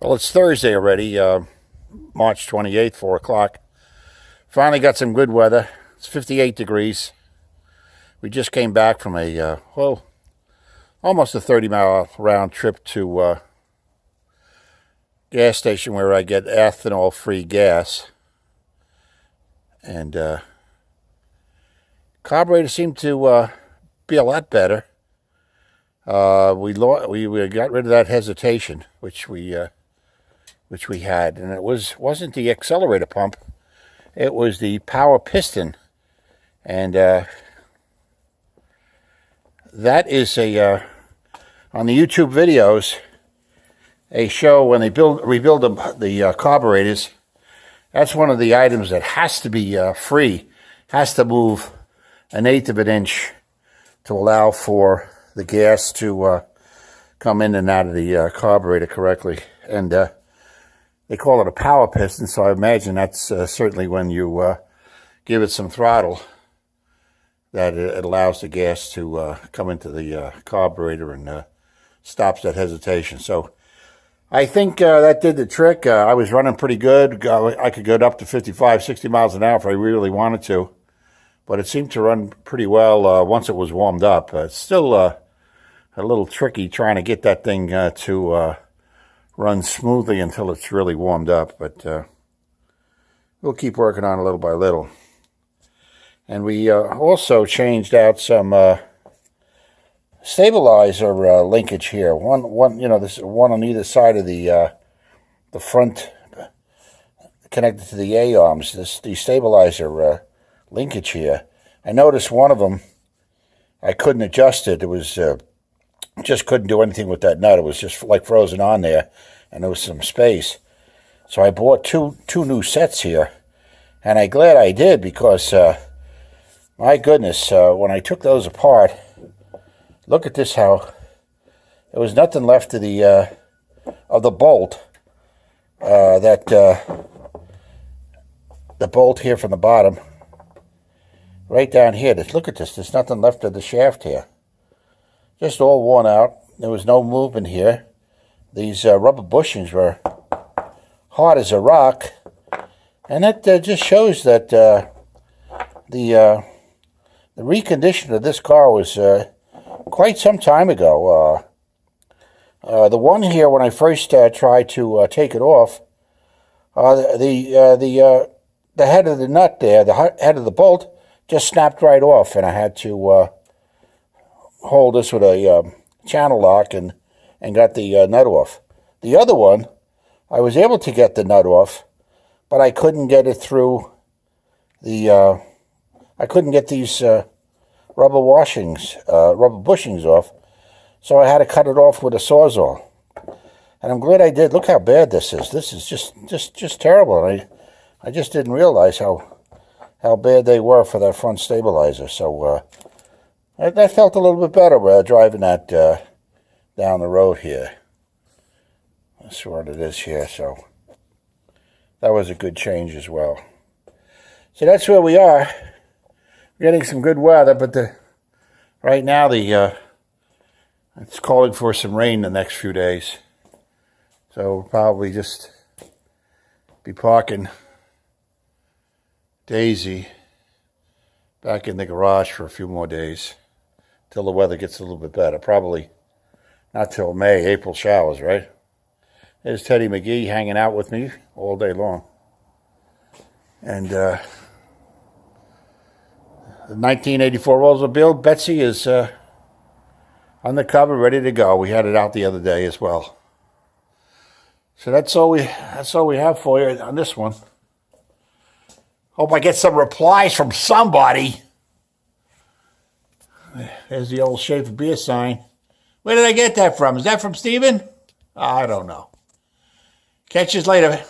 Well, it's Thursday already, March 28th, 4 o'clock. Finally got some good weather. It's 58 degrees. We just came back from almost a 30-mile round trip to gas station where I get ethanol-free gas. And carburetor seemed to be a lot better. We got rid of that hesitation, which we had, and it wasn't the accelerator pump, it was the power piston, and that is on the YouTube videos, a show when they rebuild the carburetors. That's one of the items that has to be free, has to move 1/8 of an inch to allow for the gas to come in and out of the carburetor correctly, and they call it a power piston, so I imagine that's certainly when you give it some throttle that it allows the gas to come into the carburetor and stops that hesitation. So I think that did the trick. I was running pretty good. I could get up to 55, 60 miles an hour if I really wanted to, but it seemed to run pretty well once it was warmed up. It's still a little tricky trying to get that thing to run smoothly until it's really warmed up, but we'll keep working on it little by little. And we also changed out some stabilizer linkage here. This one on either side of the front, connected to the A-arms. The stabilizer linkage here. I noticed one of them, I couldn't adjust it. It was just couldn't do anything with that nut. It was just like frozen on there, and there was some space. So I bought two new sets here, and I'm glad I did, because my goodness, when I took those apart, look at this, how there was nothing left of the bolt. The bolt here from the bottom, right down here. Look at this. There's nothing left of the shaft here. Just all worn out. There was no movement here. These rubber bushings were hard as a rock, and that just shows that the recondition of this car was quite some time ago. The one here, when I first tried to take it off, the head of the nut there, the head of the bolt, just snapped right off, and I had to hold this with a channel lock and got the nut off. The other one, I was able to get the nut off, but I couldn't get it through the, I couldn't get these rubber bushings off, so I had to cut it off with a Sawzall. And I'm glad I did. Look how bad this is. This is just terrible. And I just didn't realize how bad they were for that front stabilizer. So that felt a little bit better driving that down the road here. That's what it is here. So that was a good change as well. So that's where we are. We're getting some good weather, but right now it's calling for some rain the next few days. So we'll probably just be parking Daisy back in the garage for a few more days till the weather gets a little bit better. Probably not till May, April showers, right? There's Teddy McGee hanging out with me all day long. And the 1984 Oldsmobile Betsy is on the cover, ready to go. We had it out the other day as well. So that's all we have for you on this one. Hope I get some replies from somebody. There's the old Schaefer beer sign. Where did I get that from? Is that from Steven? I don't know. Catch you later.